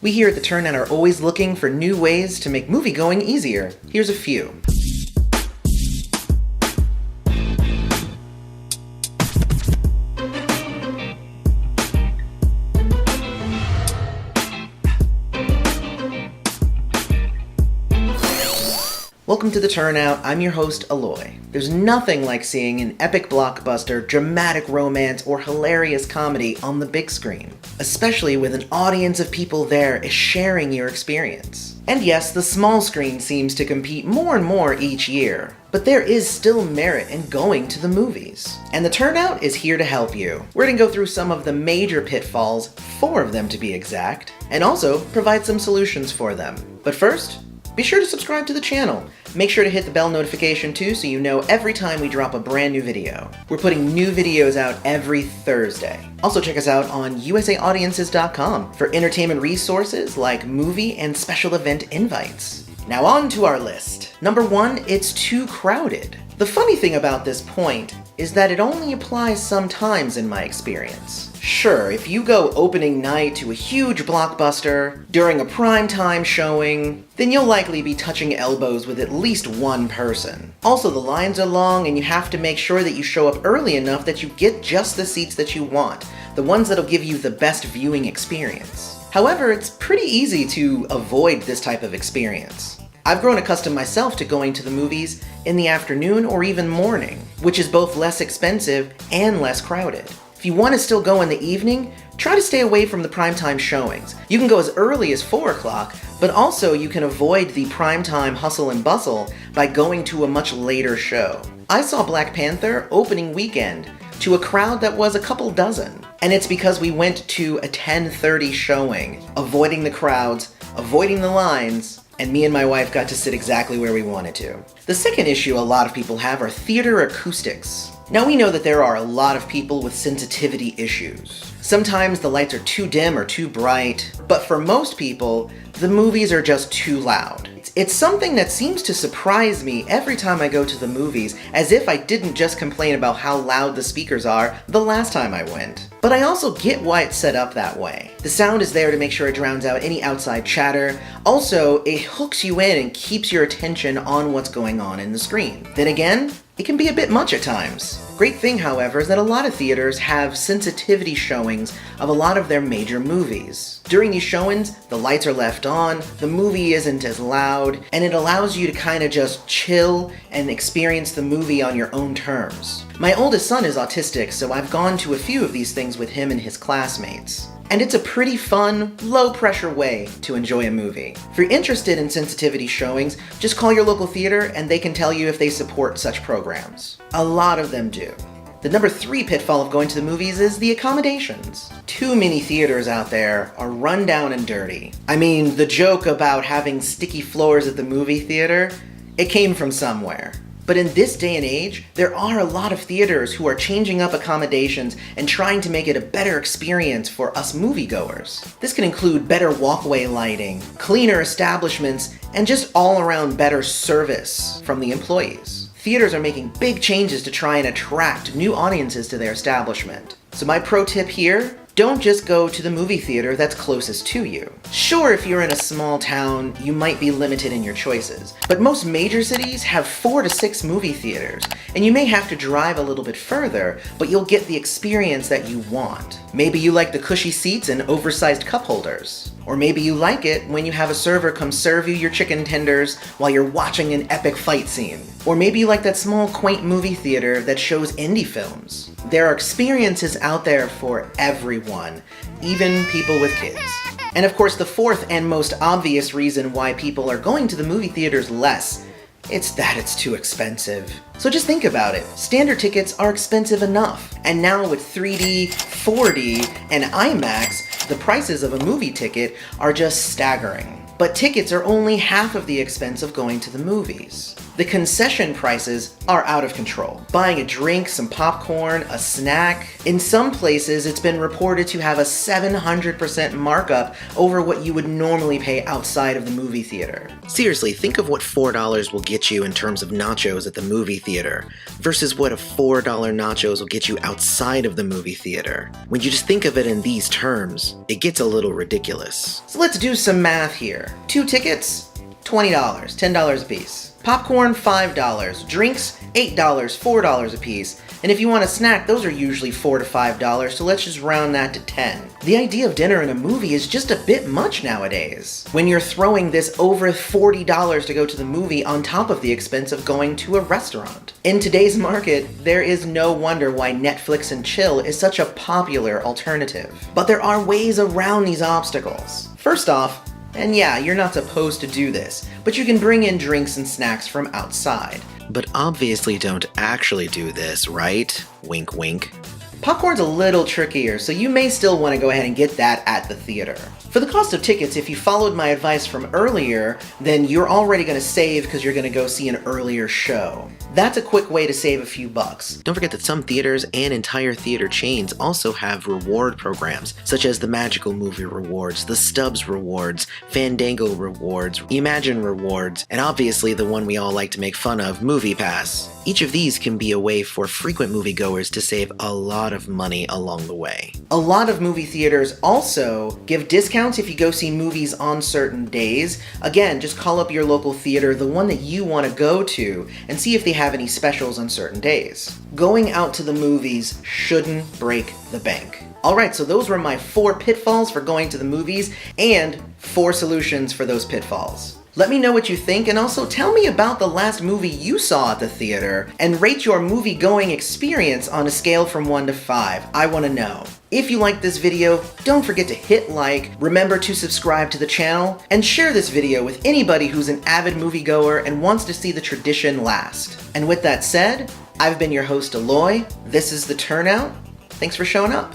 We here at the Turnout are always looking for new ways to make moviegoing easier. Here's a few. Welcome to the Turnout. I'm your host, Aloy. There's nothing like seeing an epic blockbuster, dramatic romance, or hilarious comedy on the big screen, especially with an audience of people there sharing your experience. And yes, the small screen seems to compete more and more each year, but there is still merit in going to the movies. And the Turnout is here to help you. We're going to go through some of the major pitfalls, 4 of them to be exact, and also provide some solutions for them. But first, be sure to subscribe to the channel. Make sure to hit the bell notification too so you know every time we drop a brand new video. We're putting new videos out every Thursday. Also check us out on usaaudiences.com for entertainment resources like movie and special event invites. Now on to our list. Number 1, it's too crowded. The funny thing about this point is that it only applies sometimes in my experience. Sure, if you go opening night to a huge blockbuster during a primetime showing, then you'll likely be touching elbows with at least one person. Also, the lines are long and you have to make sure that you show up early enough that you get just the seats that you want, the ones that'll give you the best viewing experience. However, it's pretty easy to avoid this type of experience. I've grown accustomed myself to going to the movies in the afternoon or even morning, which is both less expensive and less crowded. If you want to still go in the evening, try to stay away from the primetime showings. You can go as early as 4 o'clock, but also you can avoid the primetime hustle and bustle by going to a much later show. I saw Black Panther opening weekend to a crowd that was a couple dozen, and it's because we went to a 10:30 showing, avoiding the crowds, avoiding the lines, and me and my wife got to sit exactly where we wanted to. The second issue a lot of people have are theater acoustics. Now we know that there are a lot of people with sensitivity issues. Sometimes the lights are too dim or too bright, but for most people, the movies are just too loud. It's something that seems to surprise me every time I go to the movies, as if I didn't just complain about how loud the speakers are the last time I went. But I also get why it's set up that way. The sound is there to make sure it drowns out any outside chatter. Also, it hooks you in and keeps your attention on what's going on in the screen. Then again, it can be a bit much at times. Great thing, however, is that a lot of theaters have sensitivity showings of a lot of their major movies. During these showings, the lights are left on, the movie isn't as loud, and it allows you to kind of just chill and experience the movie on your own terms. My oldest son is autistic, so I've gone to a few of these things with him and his classmates. And it's a pretty fun, low-pressure way to enjoy a movie. If you're interested in sensitivity showings, just call your local theater and they can tell you if they support such programs. A lot of them do. The number 3 pitfall of going to the movies is the accommodations. Too many theaters out there are run down and dirty. I mean, the joke about having sticky floors at the movie theater, it came from somewhere. But in this day and age, there are a lot of theaters who are changing up accommodations and trying to make it a better experience for us moviegoers. This can include better walkway lighting, cleaner establishments, and just all-around better service from the employees. Theaters are making big changes to try and attract new audiences to their establishment. So my pro tip here, don't just go to the movie theater that's closest to you. Sure, if you're in a small town, you might be limited in your choices, but most major cities have 4 to 6 movie theaters, and you may have to drive a little bit further, but you'll get the experience that you want. Maybe you like the cushy seats and oversized cup holders. Or maybe you like it when you have a server come serve you your chicken tenders while you're watching an epic fight scene. Or maybe you like that small, quaint movie theater that shows indie films. There are experiences out there for everyone, even people with kids. And of course, the 4th and most obvious reason why people are going to the movie theaters less, it's that it's too expensive. So just think about it. Standard tickets are expensive enough. And now with 3D, 4D, and IMAX, the prices of a movie ticket are just staggering. But tickets are only half of the expense of going to the movies. The concession prices are out of control. Buying a drink, some popcorn, a snack. In some places, it's been reported to have a 700% markup over what you would normally pay outside of the movie theater. Seriously, think of what $4 will get you in terms of nachos at the movie theater versus what a $4 nachos will get you outside of the movie theater. When you just think of it in these terms, it gets a little ridiculous. So let's do some math here. 2 tickets, $20, $10 a piece. Popcorn, $5. Drinks, $8, $4 a piece. And if you want a snack, those are usually $4 to $5, so let's just round that to $10. The idea of dinner in a movie is just a bit much nowadays. When you're throwing this over $40 to go to the movie on top of the expense of going to a restaurant. In today's market, there is no wonder why Netflix and chill is such a popular alternative. But there are ways around these obstacles. First off, and yeah, you're not supposed to do this, but you can bring in drinks and snacks from outside. But obviously don't actually do this, right? Wink wink. Popcorn's a little trickier, so you may still want to go ahead and get that at the theater. For the cost of tickets, if you followed my advice from earlier, then you're already going to save because you're going to go see an earlier show. That's a quick way to save a few bucks. Don't forget that some theaters and entire theater chains also have reward programs, such as the Magical Movie Rewards, the Stubbs Rewards, Fandango Rewards, Imagine Rewards, and obviously the one we all like to make fun of, Movie Pass. Each of these can be a way for frequent moviegoers to save a lot of money along the way. A lot of movie theaters also give discounts if you go see movies on certain days. Again, just call up your local theater, the one that you want to go to, and see if they have any specials on certain days. Going out to the movies shouldn't break the bank. Alright, so those were my 4 pitfalls for going to the movies and 4 solutions for those pitfalls. Let me know what you think, and also tell me about the last movie you saw at the theater, and rate your movie-going experience on a scale from 1 to 5. I want to know. If you liked this video, don't forget to hit like, remember to subscribe to the channel, and share this video with anybody who's an avid moviegoer and wants to see the tradition last. And with that said, I've been your host, Aloy. This is the Turnout. Thanks for showing up.